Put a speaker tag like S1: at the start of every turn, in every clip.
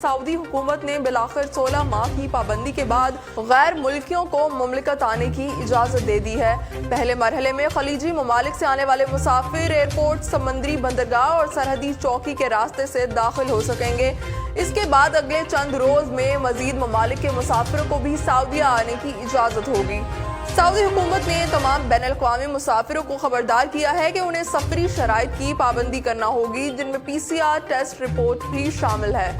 S1: Saudi हुकूमत ने बिलाखिर 16 माह की पाबंदी के बाद गैर मुल्कियों को मुमलिकत आने की इजाज़त दे दी है। पहले मरहले में खलीजी ममालिक से आने वाले मुसाफिर एयरपोर्ट, समंदरी बंदरगाह और सरहदी चौकी के रास्ते से दाखिल हो सकेंगे। इसके बाद अगले चंद रोज में मजीद ममालिक के मुसाफिरों को भी सऊदीया आने की इजाज़त होगी। सऊदी हुकूमत ने तमाम बैनुल-अक़वामी मुसाफिरों को खबरदार किया है कि उन्हें सफरी शराइत की पाबंदी करना होगी, जिनमें PCR टेस्ट रिपोर्ट भी शामिल है।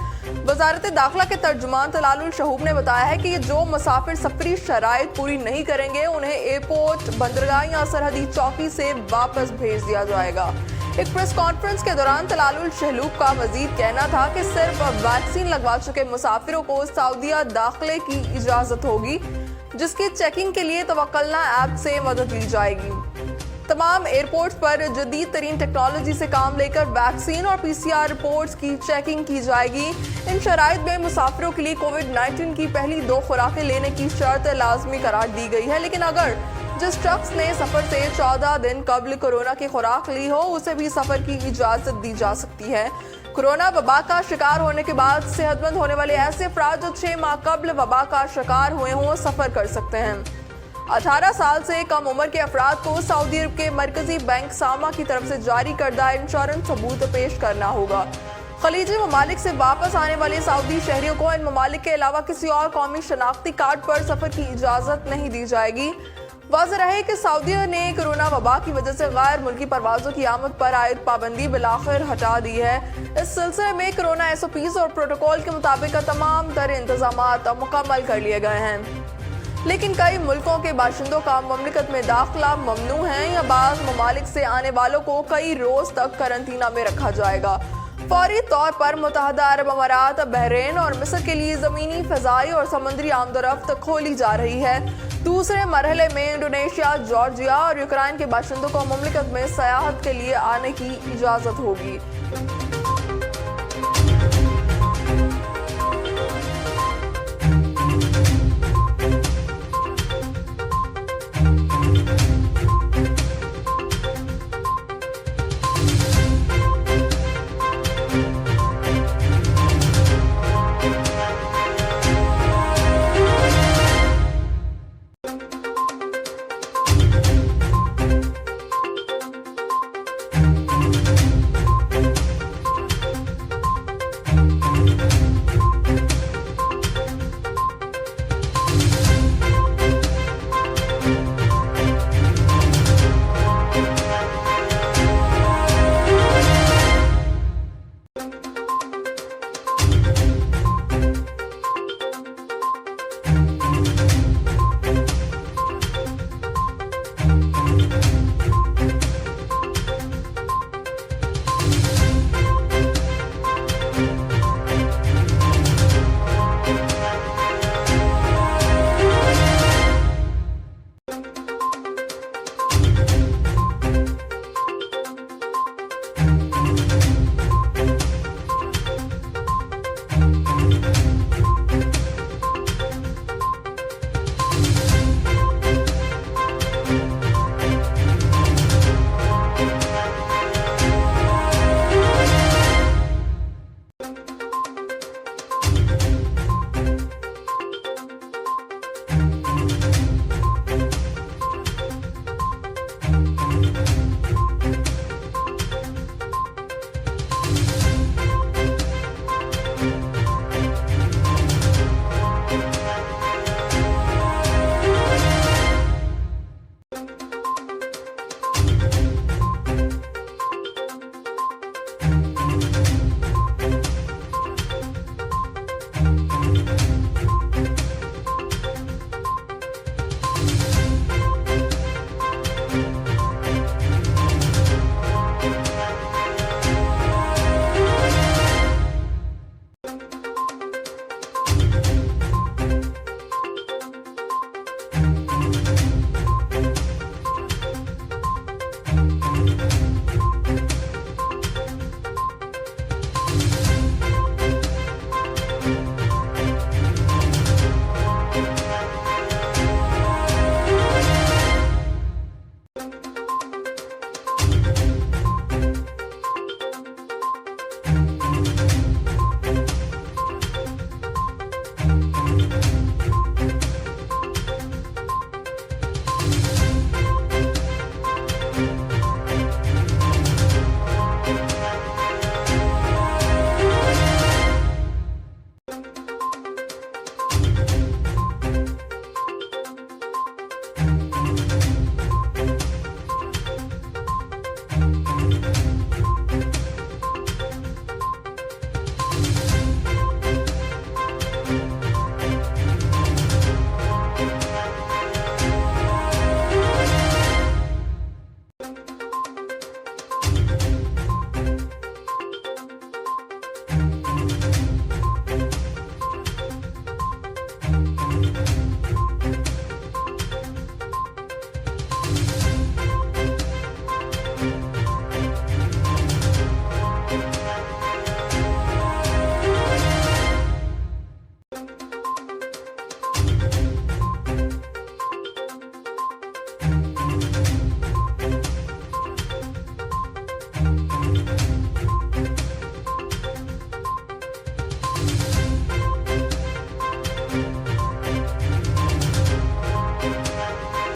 S1: वजारत दाखिला के तर्जुमान तलालुल शहूब ने बताया है कि जो मुसाफिर सफरी शराइत पूरी नहीं करेंगे उन्हें एयरपोर्ट, बंदरगाह या सरहदी चौकी से वापस भेज दिया जाएगा। एक प्रेस कॉन्फ्रेंस के दौरान तलालुल शहलूब का मजीद कहना था कि सिर्फ वैक्सीन लगवा चुके मुसाफिरों को सऊदीया दाखिले की इजाज़त होगी, जिसकी चेकिंग के लिए तवक्कलना ऐप से मदद ली जाएगी। तमाम एयरपोर्ट्स पर जदीद तरीन टेक्नोलॉजी से काम लेकर वैक्सीन और PCR रिपोर्ट्स की चेकिंग की जाएगी। इन शराइत में मुसाफिरों के लिए कोविड-19 की पहली 2 खुराकें लेने की शर्त लाजमी करार दी गई है, लेकिन अगर जिस शख्स ने सफर से 14 दिन कबल कोरोना की खुराक ली हो उसे भी सफर की इजाजत दी जा सकती है। कोरोना वबा का शिकार होने के बाद सेहतमंद होने वाले ऐसे अफराद जो 6 माह कबल वबा का शिकार हुए हों सफर कर सकते हैं। 18 साल से कम उम्र के अफराद को सऊदी अरब के मरकजी बैंक सामा की तरफ से जारी करदा इंश्योरेंस सबूत पेश करना होगा। खलीजी ममालिक से वापस आने वाले सऊदी शहरियों को इन ममालिक के अलावा किसी और कौमी शनाख्ती कार्ड पर सफर की इजाजत नहीं दी जाएगी। वाज़ेह रहे कि सऊदी ने कोरोना वबा की वजह से गैर मुल्की परवाजों की आमद पर आयद पाबंदी बिलाखिर हटा दी है। इस सिलसिले में कोरोना SOPs और प्रोटोकॉल के मुताबिक तमाम तर इंतजामात मुकम्मल कर लिए गए हैं, लेकिन कई मुल्कों के बाशिंदों का मुमलिकत में दाखिला ममनू है या बाज़ ममालिक से आने वालों को कई रोज तक करंतना में रखा जाएगा। फौरी तौर पर मुत्तहदा अरब अमारात, बहरीन और मिस्र के लिए ज़मीनी, फ़ज़ाई और समुद्री आमदोरफ्त खोली जा रही है। दूसरे मरहले में इंडोनेशिया, जॉर्जिया और यूक्रेन के बाशिंदों को मुमलिकत में सयाहत के लिए आने की इजाज़त होगी।